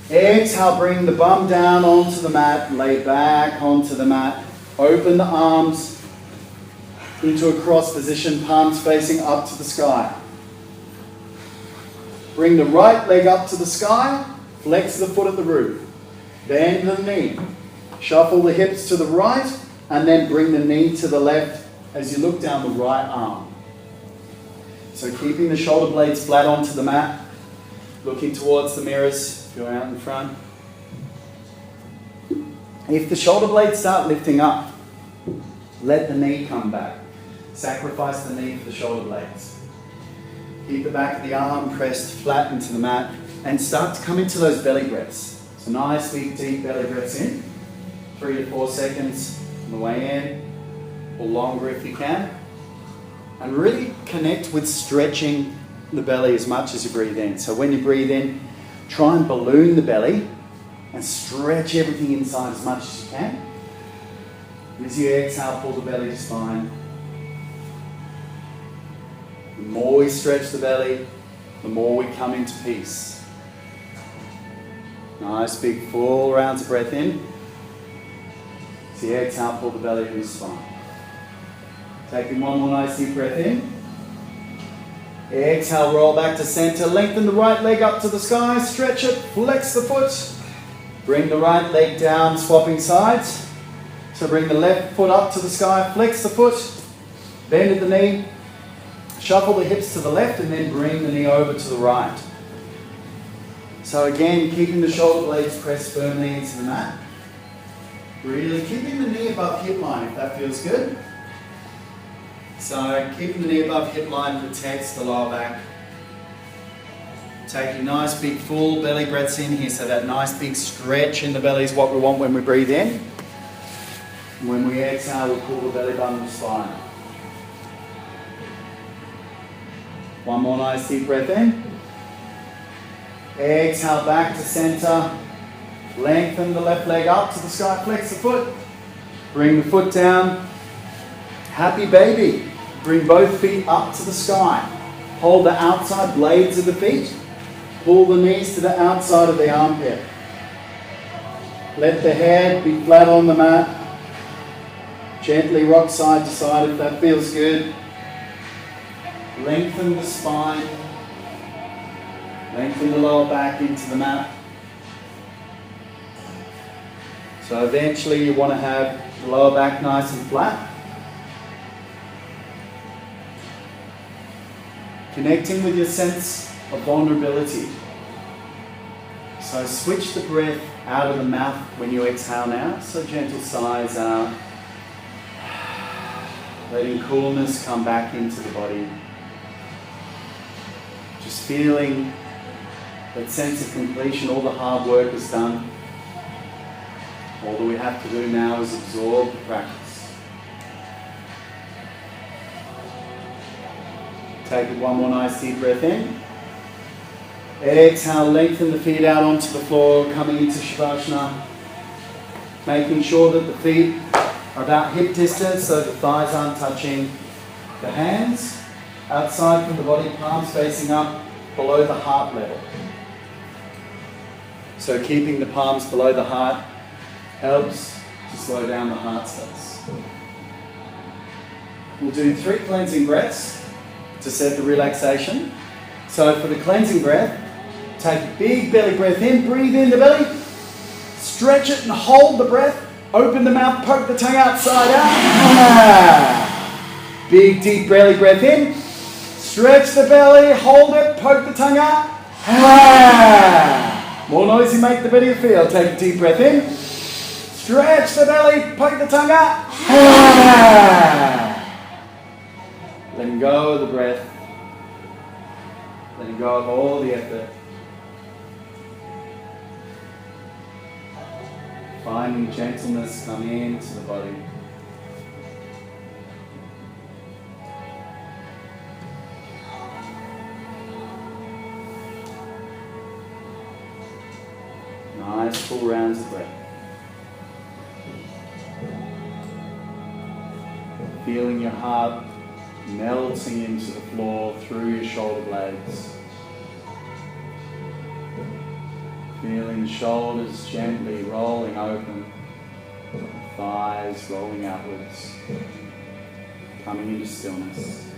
Exhale, bring the bum down onto the mat, lay back onto the mat. Open the arms into a cross position, palms facing up to the sky. Bring the right leg up to the sky. Flex the foot at the roof. Bend the knee. Shuffle the hips to the right and then bring the knee to the left as you look down the right arm. So keeping the shoulder blades flat onto the mat, looking towards the mirrors if you're out in front. If the shoulder blades start lifting up, let the knee come back. Sacrifice the knee for the shoulder blades. Keep the back of the arm pressed flat into the mat and start to come into those belly breaths. So nice big deep belly breaths in. 3 to 4 seconds on the way in, or longer if you can. And really connect with stretching the belly as much as you breathe in. So when you breathe in, try and balloon the belly and stretch everything inside as much as you can. And as you exhale, pull the belly to spine. The more we stretch the belly, the more we come into peace. Nice big full rounds of breath in. As you exhale, pull the belly to the spine. Taking one more nice deep breath in. Exhale, roll back to center. Lengthen the right leg up to the sky. Stretch it. Flex the foot. Bring the right leg down, swapping sides. So bring the left foot up to the sky. Flex the foot. Bend at the knee. Shuffle the hips to the left and then bring the knee over to the right. So again, keeping the shoulder blades pressed firmly into the mat. Really keeping the knee above hip line if that feels good. So keeping the knee above hip line protects the lower back. Taking nice big full belly breaths in here, so that nice big stretch in the belly is what we want when we breathe in. And when we exhale, we'll pull the belly button to the spine. One more nice deep breath in. Exhale back to center. Lengthen the left leg up to the sky, flex the foot. Bring the foot down. Happy baby. Bring both feet up to the sky. Hold the outside blades of the feet. Pull the knees to the outside of the armpit. Let the head be flat on the mat. Gently rock side to side if that feels good. Lengthen the spine. Lengthen the lower back into the mat. So eventually you want to have the lower back nice and flat. Connecting with your sense of vulnerability. So switch the breath out of the mouth when you exhale now. So gentle sighs out. Letting coolness come back into the body. Just feeling that sense of completion, all the hard work is done. All that we have to do now is absorb the practice. Take it one more nice deep breath in. Exhale, lengthen the feet out onto the floor, coming into Shavasana. Making sure that the feet are about hip distance so the thighs aren't touching. The hands outside from the body, palms facing up below the heart level. So keeping the palms below the heart helps to slow down the heart space. We'll do 3 cleansing breaths to set the relaxation. So for the cleansing breath, take a big belly breath in, breathe in the belly, stretch it and hold the breath, open the mouth, poke the tongue outside out. Big deep belly breath in, stretch the belly, hold it, poke the tongue out. More noisy make the better you feel. Take a deep breath in, stretch the belly, poke the tongue out. Letting go of the breath. Letting go of all the effort. Finding gentleness come into the body. Nice full rounds of breath. Feeling your heart melting into the floor through your shoulder blades. Feeling the shoulders gently rolling open, thighs rolling outwards, coming into stillness.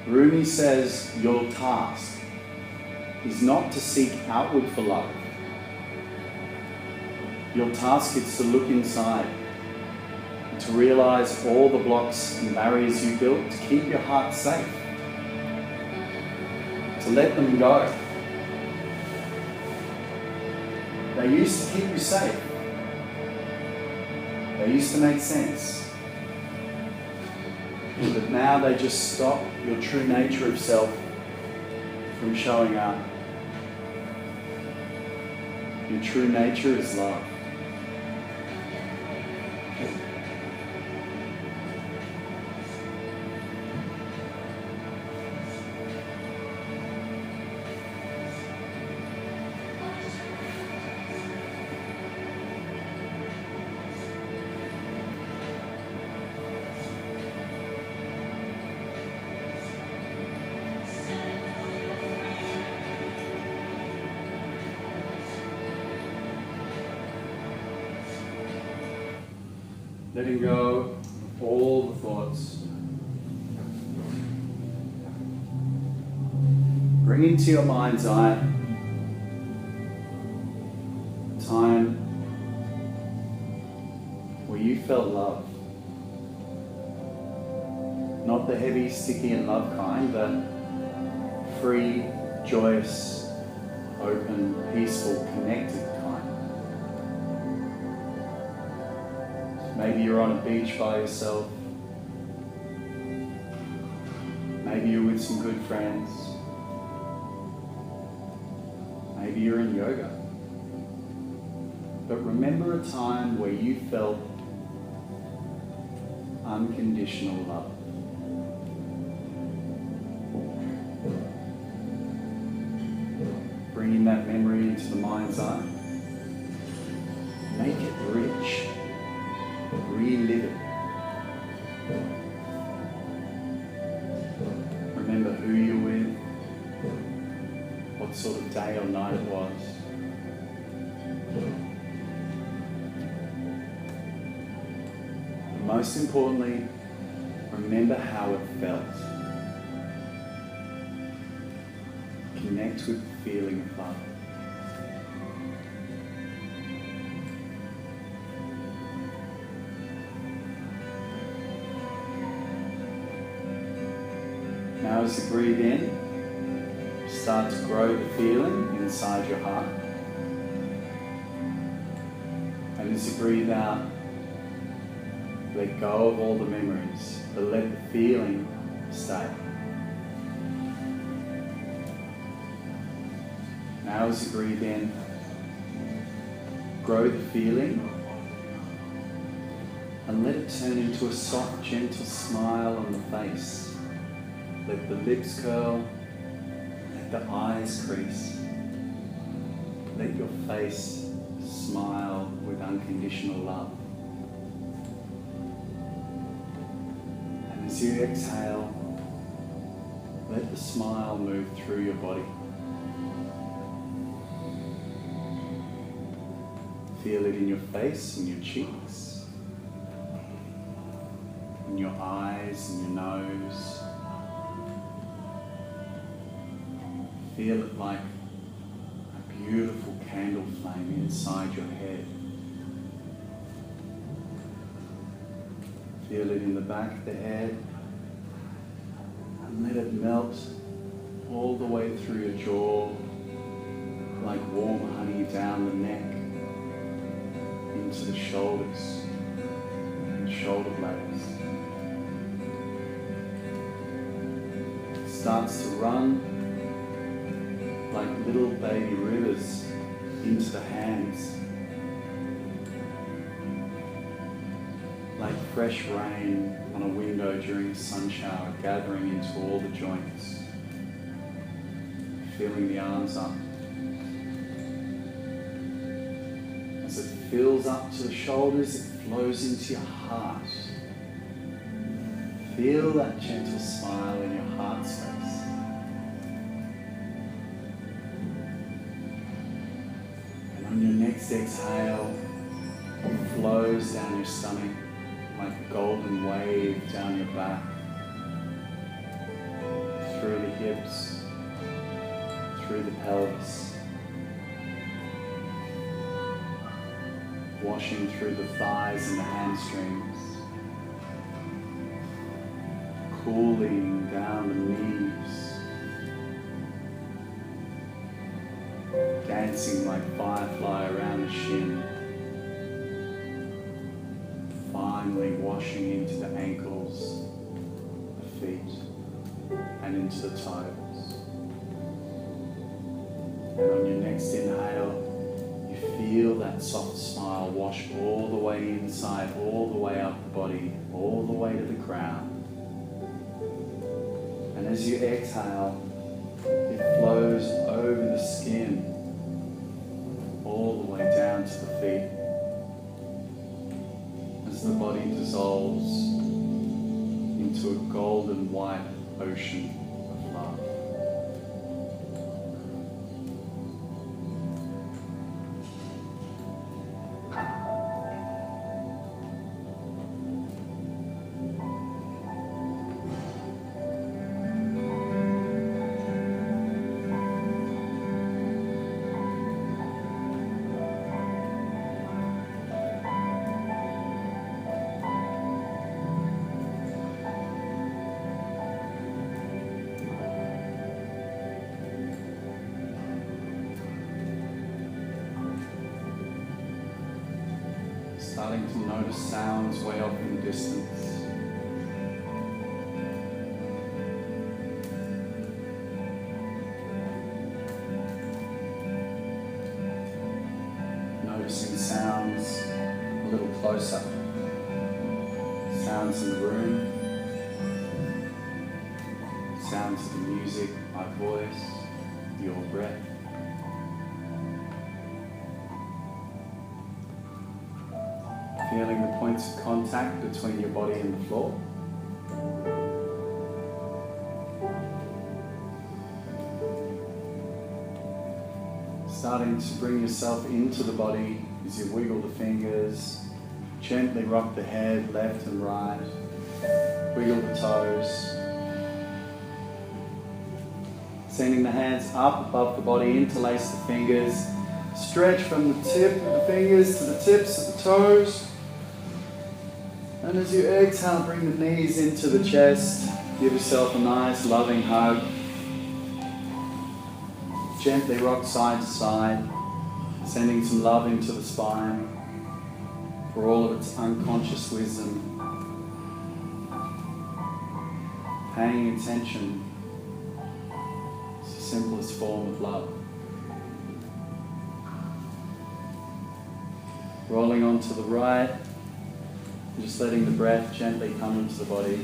Rumi says your task is not to seek outward for love. Your task is to look inside, to realize all the blocks and barriers you built to keep your heart safe, to let them go. They used to keep you safe. They used to make sense. But now they just stop your true nature of self from showing up. Your true nature is love. Letting go of all the thoughts. Bring into your mind's eye a time where you felt love. Not the heavy, sticky and love kind, but free, joyous, open, peaceful, connected kind. Maybe you're on a beach by yourself. Maybe you're with some good friends. Maybe you're in yoga. But remember a time where you felt unconditional love. Bringing that memory into the mind's eye. Make it rich. Relive it. Remember who you're with, what sort of day or night it was. And most importantly, remember how it felt. Connect with the feeling of love. Now as you breathe in, start to grow the feeling inside your heart. And as you breathe out, let go of all the memories, but let the feeling stay. Now as you breathe in, grow the feeling and let it turn into a soft, gentle smile on the face. Let the lips curl, let the eyes crease. Let your face smile with unconditional love. And as you exhale, let the smile move through your body. Feel it in your face and your cheeks, in your eyes and your nose. Feel it like a beautiful candle flame inside your head. Feel it in the back of the head and let it melt all the way through your jaw like warm honey down the neck into the shoulders and shoulder blades. It starts to run like little baby rivers into the hands, like fresh rain on a window during a sun shower, gathering into all the joints, feeling the arms up. As it fills up to the shoulders, it flows into your heart. Feel that gentle smile in your heart space. On your next exhale, it flows down your stomach like a golden wave down your back, through the hips, through the pelvis, washing through the thighs and the hamstrings, cooling down the knees, dancing like firefly around the shin, finally washing into the ankles, the feet, and into the toes. And on your next inhale, you feel that soft smile wash all the way inside, all the way up the body, all the way to the crown. And as you exhale, it flows over the skin, all the way down to the feet, as the body dissolves into a golden white ocean of love. Starting to notice sounds way off in the distance. Noticing sounds a little closer. Sounds in the room. Sounds of the music, my voice, your breath. Feeling the points of contact between your body and the floor. Starting to bring yourself into the body as you wiggle the fingers, gently rock the head left and right, wiggle the toes. Sending the hands up above the body, interlace the fingers, stretch from the tip of the fingers to the tips of the toes. And as you exhale, bring the knees into the chest. Give yourself a nice loving hug. Gently rock side to side, sending some love into the spine for all of its unconscious wisdom. Paying attention is the simplest form of love. Rolling onto the right, just letting the breath gently come into the body.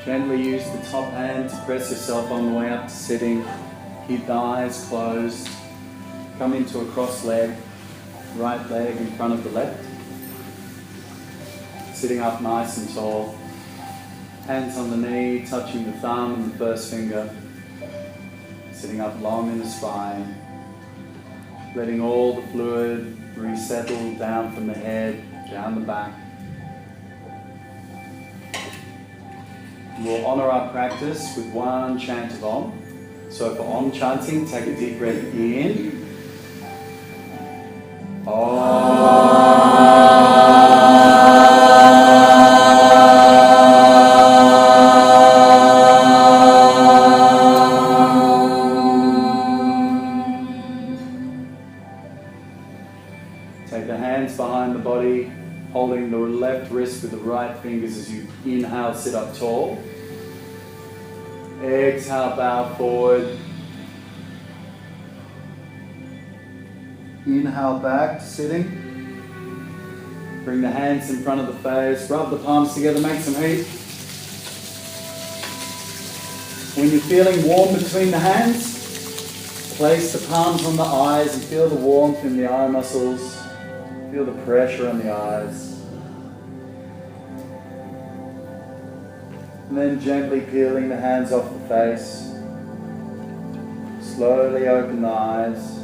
Gently use the top hand to press yourself on the way up to sitting. Keep the eyes closed. Come into a cross leg. Right leg in front of the left. Sitting up nice and tall. Hands on the knee, touching the thumb and the first finger. Sitting up long in the spine. Letting all the fluid resettle down from the head, down the back. We'll honour our practice with one chant of Om. So for Om chanting, take a deep breath in. Take the hands behind the body, holding the left wrist with the right fingers as you inhale, sit up tall. Exhale, bow forward. Inhale back to sitting. Bring the hands in front of the face, rub the palms together, make some heat. When you're feeling warm between the hands, place the palms on the eyes and feel the warmth in the eye muscles. Feel the pressure on the eyes. And then gently peeling the hands off the face. Slowly open the eyes.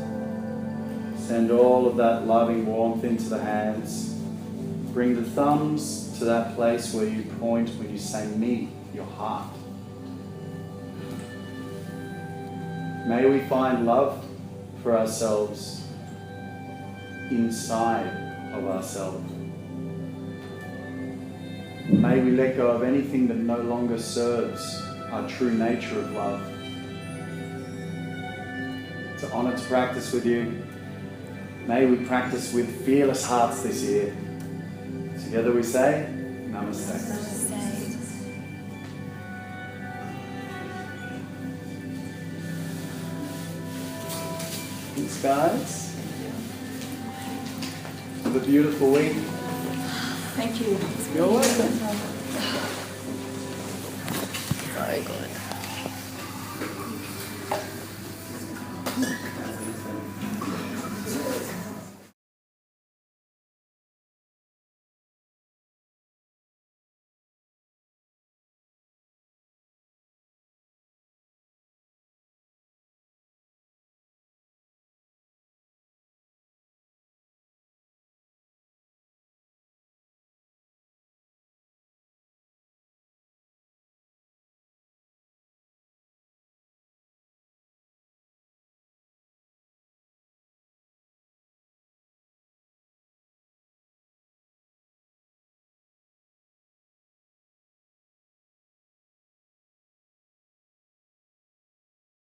Send all of that loving warmth into the hands. Bring the thumbs to that place where you point when you say me, your heart. May we find love for ourselves inside of ourselves. May we let go of anything that no longer serves our true nature of love. It's an honor to practice with you. May we practice with fearless hearts this year. Together we say, Namaste. Namaste. Thanks, guys. Have a beautiful week. Thank you. You're welcome. Very good.